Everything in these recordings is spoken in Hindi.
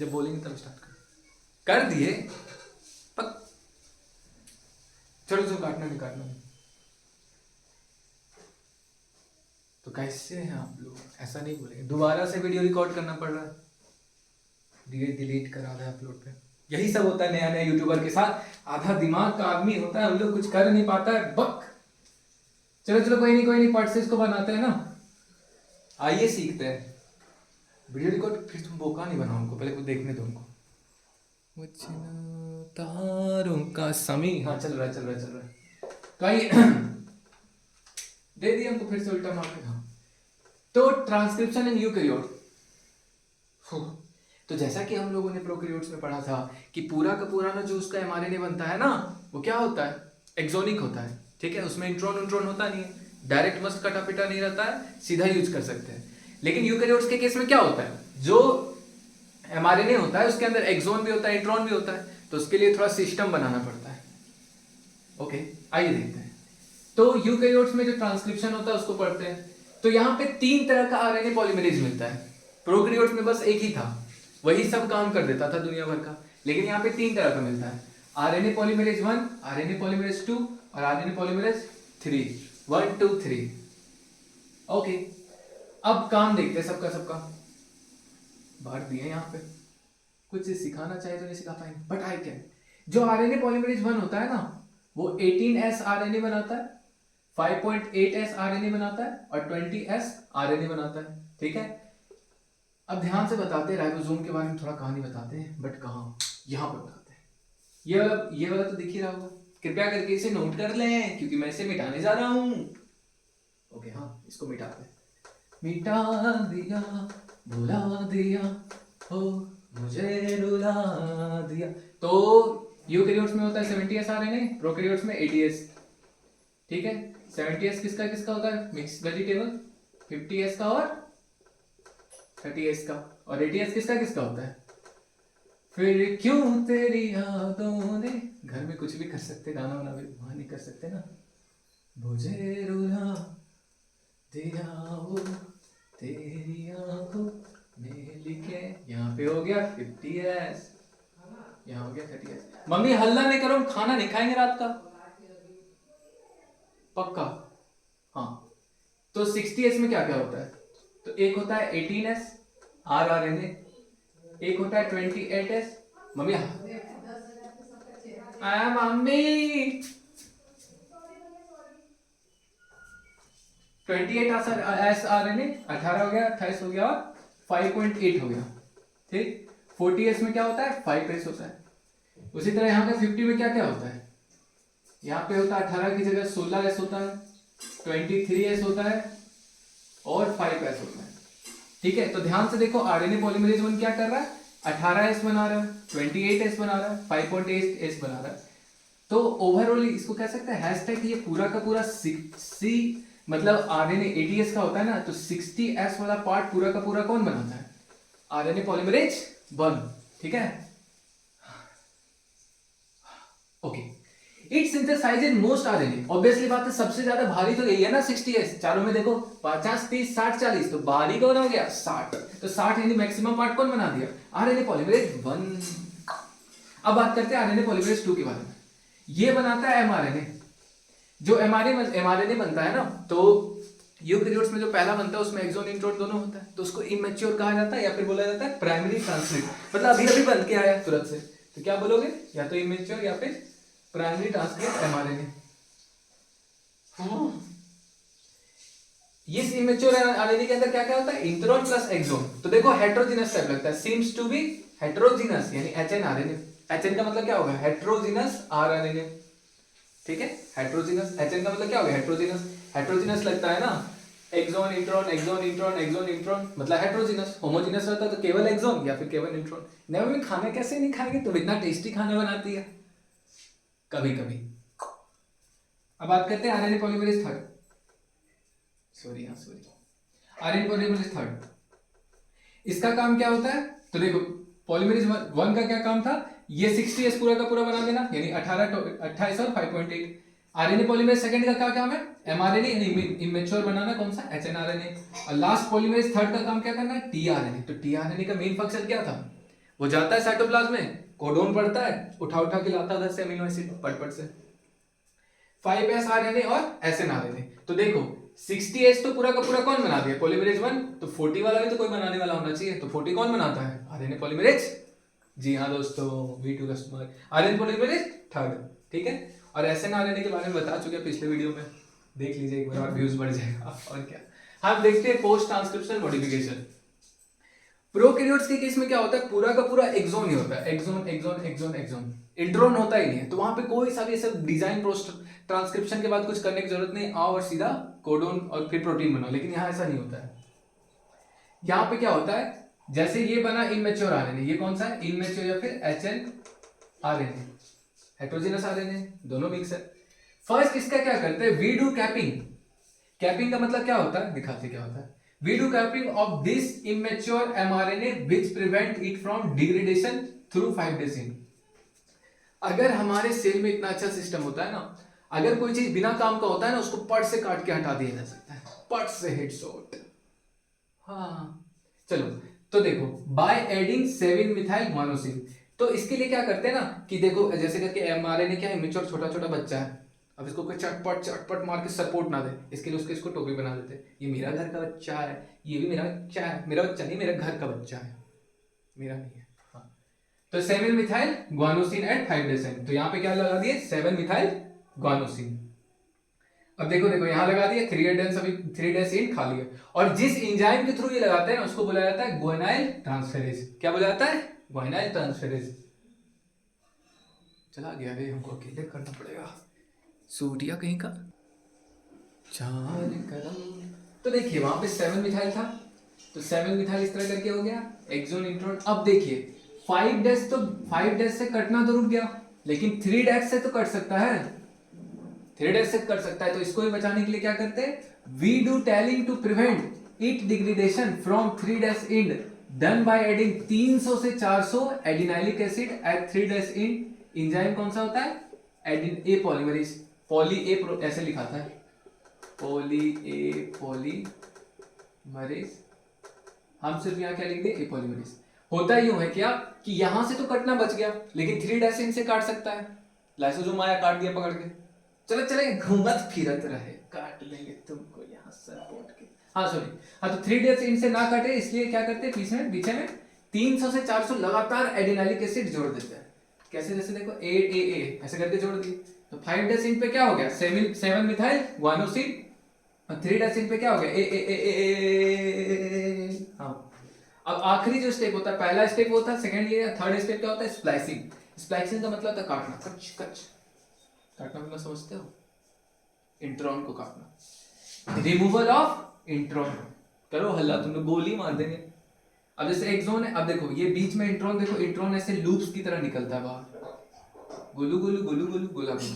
जब बोलेंगे तब स्टार्ट कर दिए। पक चलो चलो, काटना नहीं काटना नहीं। तो कैसे हैं आप लोग, ऐसा नहीं बोलेंगे। दोबारा से वीडियो रिकॉर्ड करना पड़ रहा है, डिलीट करा रहा है अपलोड पे। यही सब होता है नया नया यूट्यूबर के साथ। आधा दिमाग का आदमी होता है, हम लोग कुछ कर नहीं पाता है, बक। चलो चलो, कोई नहीं, पार्ट से इसको बनाते हैं ना। आइए सीखते हैं वीडियो रिकॉर्ड। फिर तुम बोका नहीं बनाओ उनको, पहले कुछ देखने दो उनको। तारों का समी, हाँ चल रहा है। तो आइए दे दिया हमको फिर से उल्टा मार के। हाँ, तो ट्रांसक्रिप्शन इन यूकैरियोट। तो जैसा कि हम लोगों ने प्रोकैरियोट्स में पढ़ा था कि पूरा का पूरा ना जो उसका एमआरएनए बनता है ना, वो क्या होता है, एक्सोनिक होता है। ठीक है, उसमें इंट्रॉन होता नहीं है, डायरेक्ट मस्त कटा पिटा नहीं रहता है, सीधा यूज कर सकते हैं। लेकिन यूकैरियोट्स के केस में क्या होता है, जो एमआरएनए होता है उसके अंदर एक्सोन भी होता है, इंट्रॉन भी होता है, तो उसके लिए थोड़ा सिस्टम बनाना पड़ता है। ओके, आइए देखते हैं। तो यूकैरियोट्स में जो ट्रांसक्रिप्शन होता है उसको पढ़ते हैं। तो यहाँ पे 3 तरह का आरएनए पॉलीमरेज मिलता है। प्रोकैरियोट्स में बस एक ही था, वही सब काम कर देता था दुनिया भर का। लेकिन यहाँ पे 3 तरह का मिलता है, आरएनए पॉलीमरेज 1, आरएनए पॉलीमरेज 2 और आरएनए पॉलीमरेज 3। 1 2 3। ओके, अब काम देखते हैं सबका। बांट दिए यहाँ पे, कुछ सिखाना चाहिए तो नहीं सिखा पाएंगे, बट आई कैन। जो आरएनए पॉलीमरेज 1 होता है ना, वो 18S आरएनए बनाता है, 5.8S आरएनए बनाता है और 20S आरएनए बनाता है। ठीक है, अब ध्यान से बताते हैं, राइबोसोम के बारे में थोड़ा कहानी बताते हैं, बट कहाँ, यहाँ पर बताते हैं। ये वाला तो दिख ही रहा होगा, कृपया करके इसे नोट कर लें क्योंकि मैं इसे मिटाने जा रहा हूँ। ओके हाँ, इसको मिटाते हैं। मिटा दिया, भुला दिया, ओ मुझे रुला दिया। तो यूकैरियोट्स में होता है 70S आरएनए, प्रोकैरियोट्स में 80S। ठीक है, 70S किसका होता है, मिक्स वेजिटेबल, 50S का और 30S का, और 80S किसका होता है, फिर क्यों तेरी यादों ने। घर में कुछ भी कर सकते, गाना वाना भी वहां नहीं कर सकते ना। मुझे रुला दिया वो तेरी आंखों में लिखे, यहाँ पे हो गया 50S, यहाँ हो गया 30S। मम्मी हल्ला नहीं करो, खाना नहीं खाएंगे रात का, पक्का। हाँ, तो 60S में क्या होता है, तो एक होता है 18S आरएनए, एक होता है 28S। Mummy mummy 28S RNA, 18 हो गया, 28 हो गया और 5.8 हो गया। ठीक, 40S में क्या होता है, 5S होता है। उसी तरह यहाँ पे 50 में क्या होता है, यहाँ पे होता है 18 की जगह 16S होता है, 23S होता है और 5S होता है। ठीक है, तो ध्यान से देखो, आरएनए पॉलीमरेज 1 क्या कर रहा है, 18S बना रहा है, 28S बना रहा है, 5.8S बना रहा है। तो ओवरऑल इसको कह सकते हैं हैशटैग ये पूरा का पूरा 60, मतलब आरएनए 80S का होता है ना, तो 60S वाला पार्ट पूरा का पूरा कौन बनाता है, आरएनए पॉलीमरेज 1। ठीक है, okay. It सिंथेसाइजेज most RNA, obviously बात है, सबसे ज्यादा भारी तो यही है ना 60S। चारों में देखो 50 30 60 40, तो भारी कौन हो गया 60, तो 60 यानी मैक्सिमम पार्ट कौन बना दिया, आरएनए पॉलीमरेज 1। अब बात करते हैं आरएनए पॉलीमरेज 2 के बारे में। ये बनाता है एमआरएनए। जो एमआरएनए बनता है ना, तो यूकैरियोट्स में जो पहला बनता है उसमें एक्सोन इंट्रोन दोनों होता है, तो उसको इमेच्योर कहा जाता है या फिर बोला जाता है प्राइमरी ट्रांसक्रिप्ट, मतलब अभी बन के आया तुरंत से, तो क्या बोलोगे, या तो इमेच्योर या फिर प्राइमरी ट्रांसक्रिप्ट एमआरएनए। इस इमेच्योर आरएनए के अंदर क्या होता है, इंट्रोन प्लस एक्सोन। तो देखो हेटेरोजीनस टाइप लगता है, सीम्स टू बी हेटेरोजीनस, यानी एचएन आरएनए। एचएन का मतलब क्या होगा, हेटेरोजीनस आरएनए। ठीक है, हेटेरोजीनस, एचएन का मतलब क्या होगा, हेटेरोजीनस। हेटेरोजीनस लगता है ना, exon intron exon intron exon intron, मतलब हेटेरोजीनस। होमोजीनस रहता तो केवल एक्सोन या फिर केवल इंट्रोन। नेवर में खाना कैसे नहीं खाएंगे, तो इतना टेस्टी खाना बनाती है कभी कभी। अब बात करते हैं आरएनए पॉलीमरेज 3। आरएनए पॉलीमरेज 3, इसका काम क्या होता है, तो देखो पॉलीमरेज 1 का क्या काम था, ये 60S पूरा का पूरा बना देना, यानी 18 28 और 5.8। आरएनए पॉलीमरेज सेकंड का क्या काम है, एमआरएनए यानी इमेच्योर बनाना, कौन सा, एचएनआरएनए। और लास्ट पॉलीमरेज 3 का काम क्या करना है, टीआरएनए। तो टीआरएनए का मेन फंक्शन क्या था, वो जाता है साइटोप्लाज्म में, कोडोन पढ़ता है, उठा उठा के लाता है उधर से अमीनो एसिड पट से। 5s आरएनए और एसएन आरएनए। तो देखो 60s तो पूरा का पूरा कौन बना दिया, पॉलीमरेज 1, तो 40 वाला भी तो कोई बनाने वाला होना चाहिए, तो 40 कौन बनाता है, आरएनए पॉलीमरेज। जी हाँ दोस्तों, V2 customer RNA polymerase third, ठीक है। और एसएन आरएनए के बारे में बता चुके पिछले वीडियो में, देख लीजिए एक बार, व्यूज बढ़ जाएगा और क्या। हम देखते हैं पोस्ट ट्रांसक्रिप्शनल मॉडिफिकेशन। प्रोकैरियोट्स के केस में क्या होता है, पूरा का पूरा एक्सोन ही होता है, exon exon exon exon, intron होता ही नहीं है। तो वहां पे कोई सा भी ऐसा डिजाइन पोस्ट ट्रांसक्रिप्शन के बाद कुछ करने की जरूरत नहीं, आओ और सीधा कोडोन और फिर प्रोटीन बनाओ, लेकिन यहाँ ऐसा नहीं होता है। यहाँ पे क्या होता है, जैसे ये बना इमेच्योर आरएनए, ये कौन सा है, इमेच्योर या फिर एचएन आरएनए, हेटेरोजेनस आरएनए, दोनों मिक्स है। फर्स्ट इसका क्या करते हैं, वी डू कैपिंग। कैपिंग का मतलब क्या होता है, दिखाते क्या होता है। We do capping of this immature mRNA which prevent it from degradation through 5 days in। अगर हमारे सेल में इतना अच्छा सिस्टम होता है ना, अगर कोई चीज बिना काम का होता है ना, उसको पट से काट के हटा दिया जा सकता है, पट से हेडशॉट। हाँ चलो, तो देखो बाय एडिंग 7 मिथाइल गुआनोसिन। तो इसके लिए क्या करते हैं ना कि देखो जैसे करके एमआरएनए क्या इमेच्योर छोटा छोटा बच्चा है, अब इसको कोई चटपट चटपट मार के सपोर्ट ना दे, इसके लिए उसके इसको टोपी बना देते, ये मेरा घर का बच्चा है, ये भी मेरा बच्चा है, मेरा बच्चा नहीं, मेरा घर का बच्चा है, मेरा नहीं है। हाँ। तो 7 methyl guanosine at 5 days in। तो यहाँ पे क्या लगा दिए, 7 मिथाइल गुआनोसिन। अब देखो देखो यहाँ लगा दिया 3 days, अभी 3 days in खा लिया। और जिस एंजाइम के थ्रू ये लगाते हैं ना, उसको बोला जाता है गुआनाइल ट्रांसफेरेज। क्या बोला जाता है, गुआनाइल ट्रांसफेरेज। चला गया रे, हमको अकेले करना पड़ेगा, सूटिया कहीं का चार कदम। तो देखिए वहां पे 7 मिथाइल था, तो 7 मिथाइल इस तरह करके हो गया एक्सोन इंट्रोन। अब देखिए 5 days, तो 5 days से कटना तो रुक गया, लेकिन 3 days से तो कट सकता है, 3 days से कट सकता है। तो इसको भी बचाने के लिए क्या करते हैं, we do tailing to prevent it degradation from 3 days in done by adding 300 से 400 adenylic acid at 3 days in। Enzyme कौन सा होता है, adenine A polymerase, poly A ऐसे लिखा था, पॉली ए पॉलीमरेज, हम सिर्फ यहाँ क्या लिख दे, ए पॉलीमरेज। होता यूं है क्या कि यहां से तो कटना बच गया, लेकिन 3 days in से काट सकता है, लाइसोसोम आया काट दिया पकड़ के, चलो चले घूमत फिरत रहे, काट लेंगे तुमको यहाँ सपोर्ट के। हाँ सॉरी, हाँ तो 3 days in से ना काटे, इसलिए क्या करते हैं, पीछे में 300 से 400 लगातार एडिनाइलिक एसिड जोड़ देते हैं। कैसे, जैसे देखो ए ऐसे करके जोड़ दिए, तो 5 days in पे क्या हो गया, 7 मिथाइल गुआनोसिन, और 3 days in पे क्या हो गया, ए। हाँ अब आखिरी जो स्टेप होता है, पहला स्टेप होता है, सेकंड ये, थर्ड स्टेप क्या होता है, स्प्लाइसिंग। स्प्लाइसिंग का मतलब होता है काटना, कच कच काटना, मतलब समझते हो, इंट्रॉन को काटना, रिमूवल ऑफ इंट्रॉन। करो हल्ला, तुम लोग गोली मार देंगे। अब जैसे एक्सोन है, अब देखो ये बीच में इंट्रॉन, देखो इंट्रॉन ऐसे लूप्स की तरह निकलता है बाहर, गुलू गुलू गुलू गुलू गोला गुलू,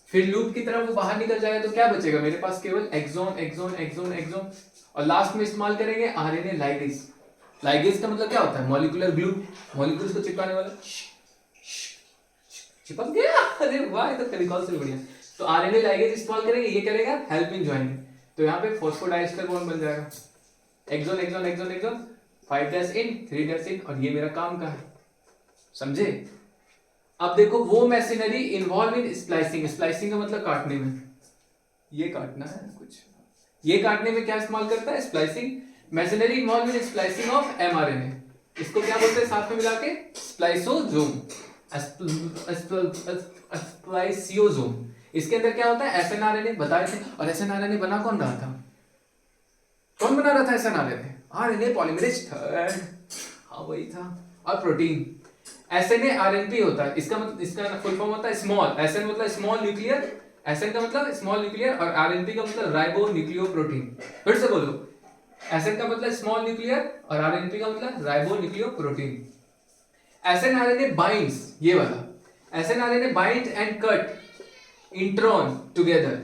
फिर लूप की तरह वो बाहर निकल जाएगा, तो क्या बचेगा मेरे पास, केवल एक्सोन एक्सोन एक्सोन एक्सोन। और लास्ट में इस्तेमाल करेंगे आरएनए लाइगेज। लाइगेज का मतलब क्या होता है, मॉलिक्यूलर ग्लू, मॉलिक्यूल्स को चिपकाने वाला। चिपक गया, अरे वाह, ये तो फेविकॉल से बढ़िया। तो आरएनए लाइगेज इस्तेमाल करेंगे, ये करेगा हेल्प इन ज्वाइनिंग, तो यहाँ पे फॉस्फोडाइस्टर बॉन्ड बन जाएगा, exon exon exon exon, 5 days in 3 days in, और ये मेरा काम का है, समझे। अब देखो वो मैशिनरी इन्वॉल्व इन स्प्लाइसिंग, स्प्लाइसिंग का मतलब काटने में, ये काटना है कुछ, ये काटने में क्या इस्तेमाल करता है, splicing. Machinery involve in splicing of mRNA, इसको क्या बोलते हैं साथ में मिला के, स्प्लाइसोसोम, स्प्लाइसियोसोम। इसके अंदर क्या होता है, एसएनआरएनए बताए थे, और एसएनआरएनए बना कौन रहा था, कौन बना रहा था एसएनआरएनए, आरएनए पॉलीमरेज थर्ड, हाँ वही था। और प्रोटीन, एसएनए आरएनपी होता है, इसका मतलब, इसका फुल फॉर्म होता है स्मॉल, एसएन मतलब स्मॉल न्यूक्लियर, एसएन का मतलब स्मॉल न्यूक्लियर, और आरएनपी का मतलब राइबो न्यूक्लियोप्रोटीन। फिर से बोलो, एसएन का मतलब स्मॉल न्यूक्लियर और आरएनपी का मतलब राइबो न्यूक्लियोप्रोटीन। एसएनआरएनए बाइंड्स, ये वाला snRNA bind and cut intron together,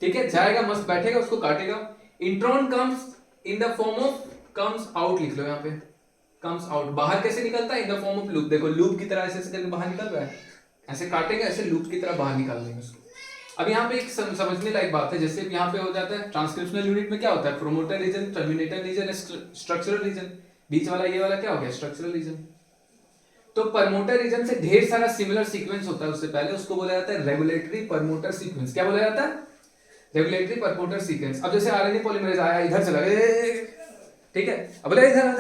ठीक है, जाएगा मस्त बैठेगा, उसको काटेगा। Intron comes in the form of, comes out लिख लो यहाँ पे, कम्स आउट, बाहर कैसे निकलता है, इन द फॉर्म ऑफ लूप, देखो लूप की तरह ऐसे ऐसे करके बाहर निकल रहा है, ऐसे काटेंगे ऐसे लूप की तरह बाहर निकाल देंगे उसको। अब यहाँ पे एक समझने लायक बात है, जैसे यहाँ पे हो जाता है ट्रांसक्रिप्शनल यूनिट में क्या होता है, promoter region, terminator region, structural region. बीच वाला ये वाला क्या हो गया, स्ट्रक्चरल रीजन। तो प्रमोटर रीजन से ढेर सारा सिमिलर सीक्वेंस होता है, उससे पहले उसको बोला जाता है रेगुलेटरी प्रमोटर सीक्वेंस। क्या बोला जाता है, रेगुलेटरी प्रमोटर सीक्वेंस। अब जैसे आरएनए पॉलीमरेज आया, इधर चला गया, ठीक है, अब बोले इधर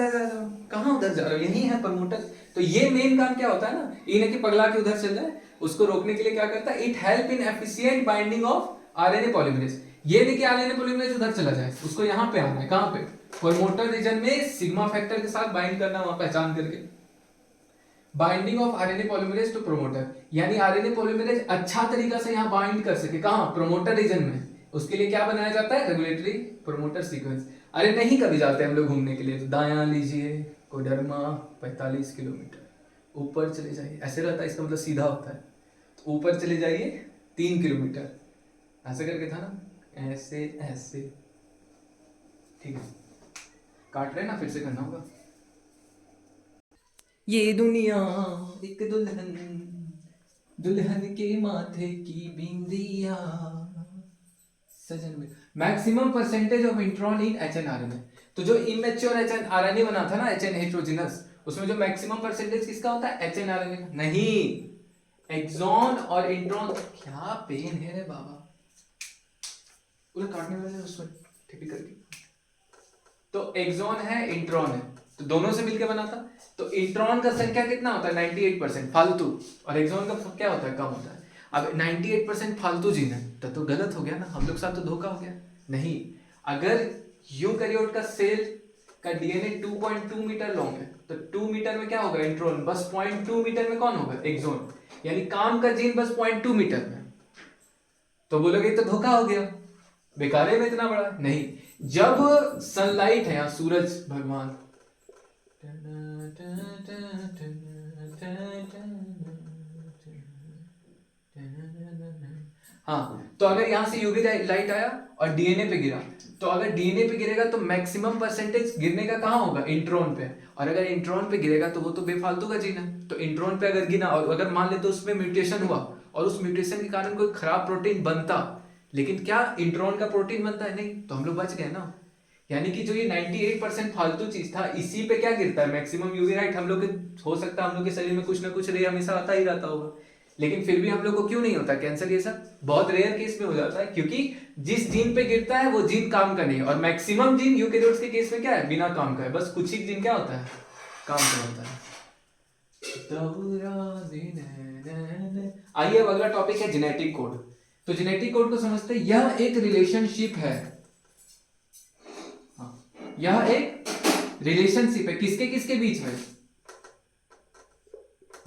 कहां उधर जा रहा है, यही है प्रमोटर। तो ये मेन काम क्या होता है ना, ये नहीं कि पगला के उधर चल जाए, उसको रोकने के लिए क्या करता है, it help in efficient binding of RNA polymerase. ये नहीं कि आरएनए पॉलीमरेज उधर चला जाए, उसको यहाँ पे आना है, कहां पे, प्रमोटर रीजन में सिग्मा फैक्टर के साथ बाइंड करना, वहां पहचान करके binding of RNA polymerase to promoter, यानी आरएनए पॉलीमरेज अच्छा तरीका से यहाँ बाइंड कर सके, कहां, प्रोमोटर रीजन में। उसके लिए क्या बनाया जाता है, रेगुलेटरी प्रोमोटर सीक्वेंस। अरे नहीं, कभी जाते हैं हम लोग घूमने के लिए तो दायां लीजिए, कोडरमा 45 किलोमीटर ऊपर चले जाइए, ऐसे रहता है, इसका मतलब सीधा होता है, ऊपर चले जाइए 3 किलोमीटर, ऐसे करके था ना, ऐसे ऐसे, ठीक है, काट रहे ना, फिर से करना होगा। ये दुनिया एक दुल्हन, दुल्हन के माथे की बिंदिया, सजन में। Maximum percentage of intron in hnRNA, तो जो इमेच्योर एचएनआरएनए बना था ना, एचएन हेटेरोजेनस, उसमें जो मैक्सिमम परसेंटेज किसका होता है, एचएनआरएनए का, नहीं एक्सॉन और इंट्रॉन। क्या पेन है रे बाबा, पूरा काटने वाले उसमें ठिपी करके। तो एक्सॉन है, इंट्रॉन है, तो दोनों से मिलकर बना था। तो इंट्रॉन का संख्या कितना होता है, 98% फालतू, और एक्सॉन का क्या होता है, कम होता है। अब 98% फालतू जीन है तो गलत हो गया ना, हम लोग साथ तो धोखा हो गया। नहीं, अगर यूकैरियोट का सेल का डीएनए 2.2 मीटर लॉन्ग है तो 2 मीटर में क्या होगा, इंट्रॉन, बस 0.2 मीटर में कौन होगा, एक्सॉन, यानी काम का जीन बस 0.2 मीटर में। तो बोलोगे तो धोखा हो गया, बेकार है में इतना बड़ा। नहीं, जब सनलाइट है, यहाँ सूरज भगवान, हाँ, तो अगर यहां से यूवी लाइट आया और डीएनए पे गिरा, तो अगर डीएनए पे गिरेगा तो मैक्सिमम परसेंटेज गिरने का कहां होगा, इंट्रॉन पे, और अगर इंट्रॉन पे गिरेगा तो वो तो बेफालतू का जीन है। तो इंट्रॉन पे अगर गिरा और अगर मान ले तो उसमें म्यूटेशन हुआ और उस म्यूटेशन के कारण कोई खराब प्रोटीन बनता, लेकिन क्या इंट्रॉन का प्रोटीन बनता है, नहीं, तो हम लोग बच गए ना। यानी कि जो ये 98% फालतू चीज था, इसी पे क्या गिरता है, मैक्सिमम यूवी लाइट। हम लोग के हो सकता है हम लोग के शरीर में कुछ ना कुछ रे हमेशा आता ही रहता होगा, लेकिन फिर भी हम लोग को क्यों नहीं होता कैंसर, ये सब बहुत रेयर केस में हो जाता है, क्योंकि जिस जीन पे गिरता है वो जीन काम का नहीं है। और मैक्सिमम जीन यूकैरियोट्स के केस में क्या है, बिना काम का है, बस कुछ ही जीन क्या होता है, काम का होता है। आइए अब अगला टॉपिक है जेनेटिक कोड। तो जेनेटिक कोड को समझते हैं, यह एक रिलेशनशिप है, यह एक रिलेशनशिप है, किसके किसके बीच में,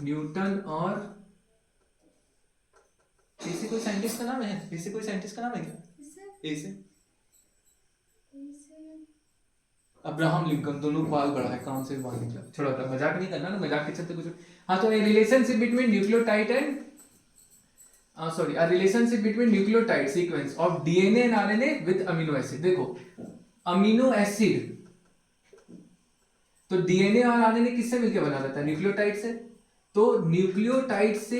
न्यूटन और ऐसे कोई साइंटिस्ट का नाम है, ऐसे कोई साइंटिस्ट का नाम है क्या, ऐसे अब्राहम लिंकन, दोनों बाल बड़ा है, कहां से बाल निकला, छोड़ो तो मजाक नहीं करना ना, मजाक के चलते कुछ। हाँ, तो ए relationship between nucleotide and sorry a relationship between nucleotide sequence of DNA and RNA with amino acid. देखो अमीनो एसिड, तो डीएनए और आरएनए किससे मिलकर बना रहता है, न्यूक्लियोटाइड से। तो न्यूक्लियोटाइड से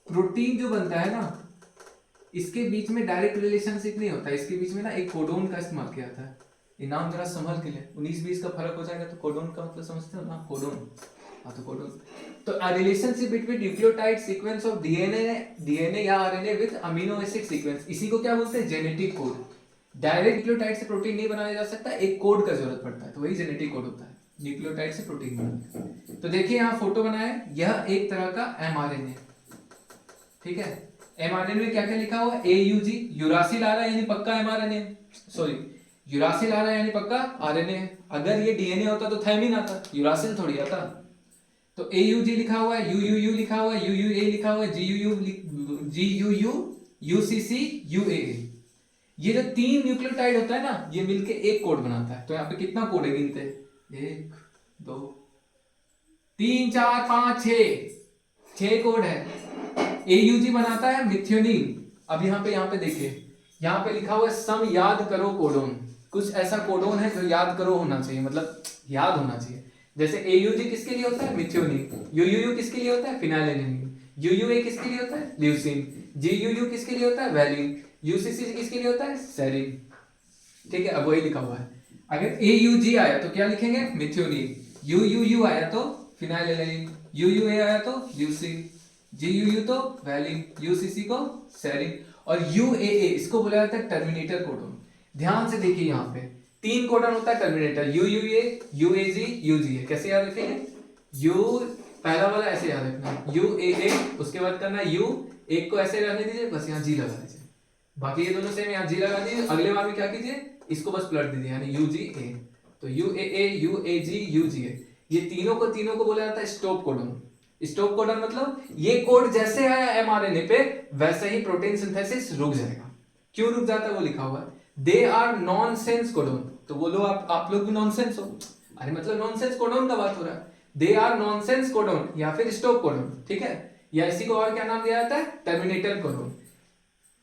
प्रोटीन जो बनता है ना, इसके बीच में डायरेक्ट रिलेशनशिप नहीं होता, इसके बीच में ना एक कोडोन का इस्तेमाल किया जाता है। ये नाम जरा संभल के लिए, 19-20 का फर्क हो जाएगा, तो कोडोन का मतलब समझते हो ना, कोडोन, हाँ तो कोडोन। तो a relationship between nucleotide sequence of DNA या RNA with amino acid sequence, इसी को क्या बोलते हैं, जेनेटिक कोड। डायरेक्ट न्यूक्लियोटाइड से प्रोटीन नहीं बनाया जा सकता, एक कोड का जरूरत पड़ता है, तो वही जेनेटिक कोड होता है, न्यूक्लियोटाइड से प्रोटीन बनाने। तो देखिए यहाँ फोटो बनाया है, यह एक तरह का एमआरएनए, ठीक है। एमआरएनए में क्या क्या लिखा हुआ है, AUG, यूरासिल आ रहा है यानी पक्का एमआरएनए, सॉरी यूरासिल आ रहा है यानी पक्का आरएनए। अगर ये डीएनए होता तो थायमिन आता, यूरासिल थोड़ी आता। तो AUG लिखा हुआ है, UUU लिखा हुआ है, UUA लिखा हुआ है, GUU, UCC, UAA। ये जो 3 न्यूक्लियोटाइड होता है ना, ये मिलके एक कोड बनाता है। तो यहाँ पे कितना कोड है, गिनते हैं, 1 2 3 4 5 6 कोड है। AUG बनाता है मिथ्योनिन। अब यहाँ पे देखिए, यहाँ पे लिखा हुआ है सम याद करो कोडोन, कुछ ऐसा कोडोन है जो याद करो होना चाहिए, मतलब याद होना चाहिए। जैसे AUG किसके लिए होता है, मिथ्योनिन। UUU किसके लिए होता है, फिनाइलिन। UUA किसके लिए होता है, ल्यूसीन। GUU किसके लिए होता है, वैलिन। UCC किसके लिए होता है, सेरिन। ठीक है, अब वही लिखा हुआ है। अगर AUG आया तो क्या लिखेंगे, मिथ्योनीन। UUU आया तो फिनाइलएलानाइन, UUA आया तो ल्यूसीन, GUU तो वैलिन, UCC को सेरिन, और UAA इसको बोला जाता है टर्मिनेटर कोडोन। ध्यान से देखिए यहाँ पे 3 कोडन होता है टर्मिनेटर, UUA, UAG, UGA। कैसे याद रखेंगे, U पहला वाला ऐसे याद रखना, UAA, उसके बाद करना U, एक को ऐसे रहने दीजिए, बस यहाँ G लगा दीजिए, बाकी ये दोनों सेम, यहाँ G लगा दीजिए। अगले बार में क्या कीजिए, इसको बस पलट दीजिए, यानी UGA। तो UAA, UAG, UGA, ये तीनों को बोला जाता है स्टॉप कोडन। स्टॉप कोडन मतलब ये कोड जैसे आया एमआरएनए पे वैसे ही प्रोटीन सिंथेसिस रुक जाएगा। क्यों रुक जाता है वो लिखा हुआ है, दे आर नॉनसेंस कोडन। तो बोलो आप लोग भी नॉनसेंस हो, अरे मतलब नॉनसेंस कोडन का बात हो रहा है, दे आर नॉनसेंस कोडन या फिर स्टॉप कोडन, ठीक है। या इसी को और क्या नाम दिया जाता है, टर्मिनेटर कोडन।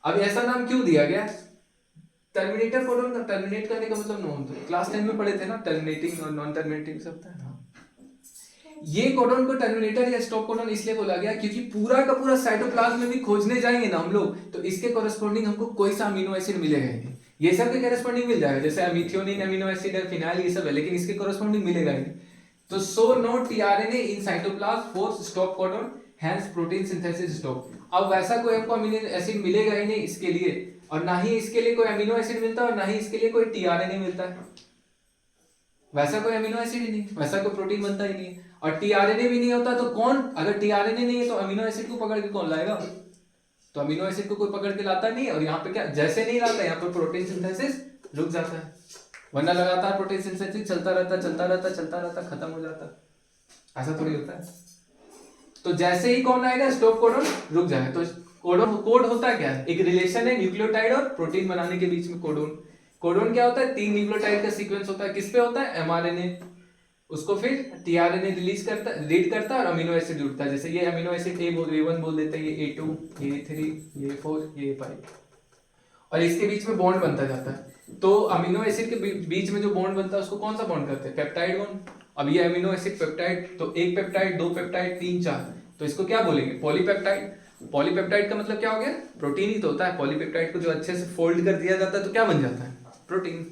अब ऐसा नाम क्यों दिया गया, टर्मिनेटर कोडन का टर्मिनेट करने का मतलब नॉन, क्लास 10 में पढ़े थे ना, टर्मिनेटिंग और नॉन टर्मिनेटिंग सब था ना। ये कोडन को टर्मिनेटर या स्टॉप कोडन इसलिए बोला गया क्योंकि पूरा का पूरा साइटोप्लाज्म में भी खोजने जाएंगे ना हम लोग, तो इसके कोरेस्पोंडिंग हमको कोई सा अमीनो एसिड मिलेगा ही नहीं। ये सब के कोरेस्पोंडिंग मिल जाएगा, जैसे मिथ्योनिन अमीनो एसिड है, फिनाइल, ये सब है, लेकिन इसके कोरेस्पोंडिंग मिलेगा ही नहीं। तो so no tRNA in cytoplasm force stop codon, hence protein synthesis stop. अब वैसा कोई आपको अमीनो एसिड मिलेगा ही नहीं इसके लिए, और ना ही इसके लिए कोई अमीनो एसिड मिलता है, और ना ही इसके लिए कोई टीआरएनए मिलता है। वैसा कोई अमीनो एसिड ही नहीं, वैसा कोई प्रोटीन बनता ही नहीं, और टीआरएनए भी नहीं होता तो कौन, अगर टीआरएनए नहीं है तो अमीनो एसिड को पकड़ के कौन लाएगा, तो अमीनो एसिड को कोई पकड़ के लाता नहीं, और यहाँ पे क्या, जैसे नहीं लाता यहाँ पर प्रोटीन सिंथेसिस रुक जाता है, वरना लगातार प्रोटीन सिंथेसिस चलता रहता, खत्म हो जाता, ऐसा थोड़ी होता है। तो जैसे ही कौन आएगा, स्टॉप कोडन रुक जाएगा। तो कोड होता क्या है, एक रिलेशन है न्यूक्लियोटाइड और प्रोटीन बनाने के बीच में। कोडोन क्या होता है, 3 न्यूक्लियोटाइड का सीक्वेंस होता है, किस पे होता है, एमआरएनए, उसको फिर टीआरएनए रिलीज करता, रीड करता है और अमीनो एसिड जुड़ता है। जैसे ये अमीनो एसिड A1 बोल देते हैं, ये A2, ये A3, ये A4, ये A5, और इसके बीच में बॉन्ड बनता जाता है। तो अमीनो एसिड के बीच में जो बॉन्ड बनता है उसको कौन सा बॉन्ड करते हैं, पेप्टाइड बॉन्ड। अब ये अमीनो एसिड पेप्टाइड, तो एक पेप्टाइड, दो पेप्टाइड, 3, 4, तो इसको क्या बोलेंगे, पॉलीपेप्टाइड। पॉलीपेप्टाइड का मतलब क्या हो गया, प्रोटीन ही तो होता है। पॉलीपेप्टाइड को जो अच्छे से फोल्ड कर दिया जाता है तो क्या बन जाता है, प्रोटीन,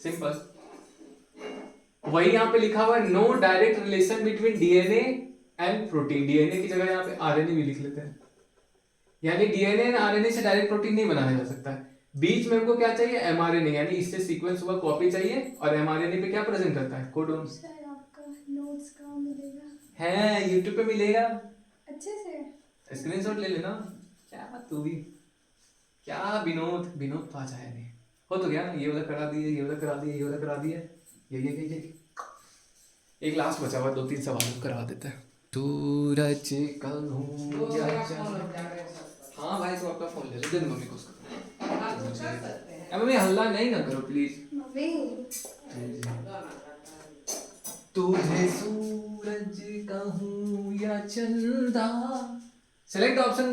सिंपल। वही यहाँ पे लिखा हुआ है, no direct relation between DNA and protein. DNA की जगह यहाँ पे आरएनए भी लिख लेते हैं, यानी डीएनए एंड आरएनए से डायरेक्ट प्रोटीन नहीं बनाया जा सकता है। बीच में हमको क्या चाहिए, एमआरएनए, यानी इससे सीक्वेंस हुआ कॉपी चाहिए, और एमआरएनए पे क्या प्रेजेंट करता है, कोडोन। सर आपका नोट्स कहाँ मिलेगा, है यूट्यूब पे मिलेगा, अच्छे से स्क्रीनशॉट ले लेना। क्या तू भी, क्या विनोद तो आ जाए नहीं, हो तो गया ना, ये वाला करा दिए, ये वाला करा दिए, ये वाला करा दिया, ये एक लास्ट बचा हुआ, 2-3 सवाल करवा देते हैं। सूरज कहूँ या हाँ भाई, तो आपका फोन ले लो, दे दो मम्मी को उसका। मम्मी हल्ला नहीं ना करो प्लीज। तुझे सूरज कहूँ या चंदा, select option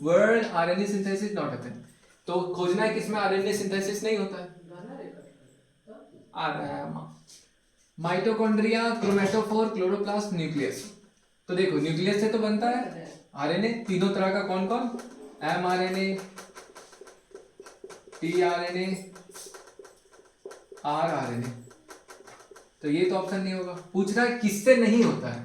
word RNA synthesis not happen. तो खोजना है किसमें आरएनए सिंथेसिस नहीं होता है, माइटोकॉन्ड्रिया, क्रोमेटोफोर, क्लोरोप्लास्ट, न्यूक्लियस। तो देखो न्यूक्लियस से तो बनता है आरएनए, तीनों तरह का, कौन कौन, एमआरएनए, टीआरएनए, आरआरएनए। तो ये तो ऑप्शन नहीं होगा। पूछ रहा है किससे नहीं होता है,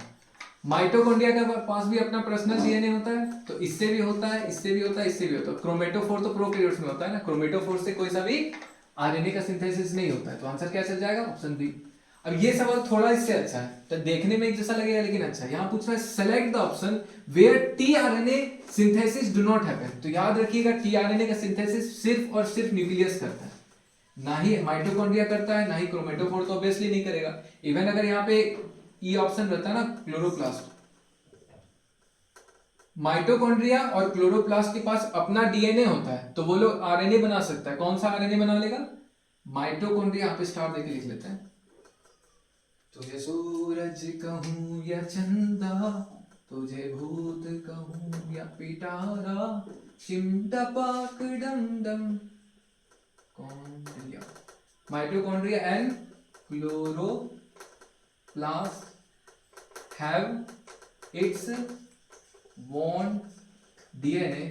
माइटोकॉन्ड्रिया के पास भी अपना पर्सनल डीएनए होता है, तो इससे भी होता है, इससे भी होता है, इससे भी होता है। क्रोमेटोफोर तो प्रोकैरियोट्स में होता है ना, क्रोमेटोफोर से कोई सा भी आरएनए का सिंथेसिस नहीं होता है। तो आंसर क्या चल जाएगा, ऑप्शन बी। अब ये सवाल थोड़ा इससे अच्छा है, तो देखने में एक जैसा लगेगा लेकिन अच्छा है। यहाँ पूछ रहा है select the option where tRNA synthesis do not happen. तो याद रखिएगा टीआरएनए का सिंथेसिस सिर्फ और सिर्फ न्यूक्लियस करता है, ना ही माइटोकॉन्ड्रिया करता है, ना ही क्रोमेटोफोर, तो ऑब्वियसली नहीं करेगा। इवन अगर यहाँ पे ये ऑप्शन रहता है ना, क्लोरोप्लास्ट, माइटोकॉन्ड्रिया और क्लोरोप्लास्ट के पास अपना डीएनए होता है, तो वो लोग आरएनए बना सकता है। कौन सा आरएनए बना लेगा, माइटोकॉन्ड्रिया। यहाँ पे स्टार देके लिख लेते हैं, तुझे सूरज कहूँ या चंदा, तुझे भूत कहूँ या पिटारा, चिमटा पाक डम डम कॉन्ड्रिया। Mitochondria and chloroplast have its own DNA,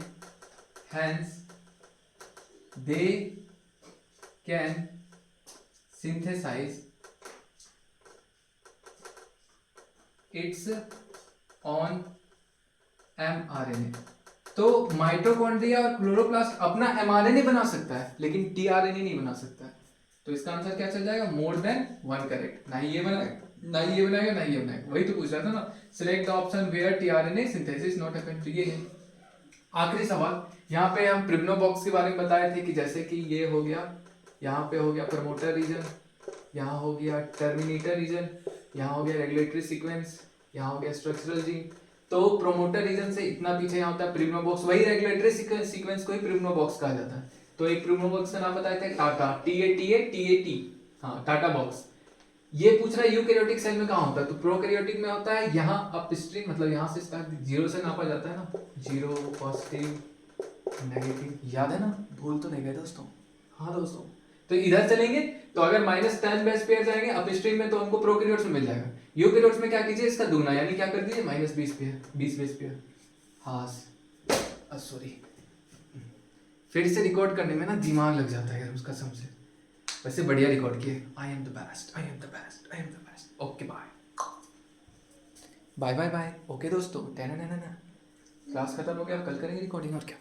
hence they can synthesize its own mRNA। तो माइटोकॉन्ड्रिया और क्लोरोप्लास्ट अपना mRNA बना सकता है लेकिन tRNA नहीं बना सकता है। तो इसका आंसर क्या चल जाएगा? More than one correct. ना ही ये बनाएगा ना ही ये बनाएगा ना ही ये बनाएगा। वही तो पूछ रहा था ना, select the option where tRNA synthesis not happen. तो ये है आखिरी सवाल। यहाँ पे हम प्रिग्नो बॉक्स के बारे में बताए थे कि जैसे कि ये हो गया, यहाँ पे हो गया प्रमोटर रीजन, यहाँ हो गया टर्मिनेटर रीजन, यहाँ हो गया रेगुलेटरी सीक्वेंस, यहाँ हो गया स्ट्रक्चरल जीन। तो प्रोमोटर रीजन से इतना पीछे यहाँ होता है प्रिग्नो बॉक्स, वही रेगुलेटरी सीक्वेंस को ही प्रिग्नो बॉक्स कहा जाता है। तो एक प्रिग्नो बॉक्स का नाम बताए थे टाटा, TATA, हाँ टाटा बॉक्स। ये पूछ रहा है यूकैरियोटिक सेल में कहाँ होता है? तो प्रोकैरियोटिक में होता है यहाँ अपस्ट्रीम, मतलब यहाँ से स्टार्ट जीरो से नापा जाता है ना, जीरो पॉजिटिव नेगेटिव, याद है ना? भूल तो नहीं गए दोस्तों? हाँ दोस्तों, तो इधर चलेंगे तो अगर -10 बेस पेयर जाएंगे अपस्ट्रीम में तो हमको प्रोकैरियोट्स में मिल जाएगा। यूकैरियोट्स में क्या कीजिए, इसका दुगना यानी क्या कर दीजिए -20 पेयर, 20 बेस पेयर। हाँ सॉरी, फिर से रिकॉर्ड करने में ना दिमाग लग जाता है यार उसका समझे। वैसे बढ़िया रिकॉर्ड किए। I am the best, I am the best, I am the best. Okay bye bye bye bye. Okay दोस्तों, क्लास खत्म हो गया, कल करेंगे रिकॉर्डिंग और क्या।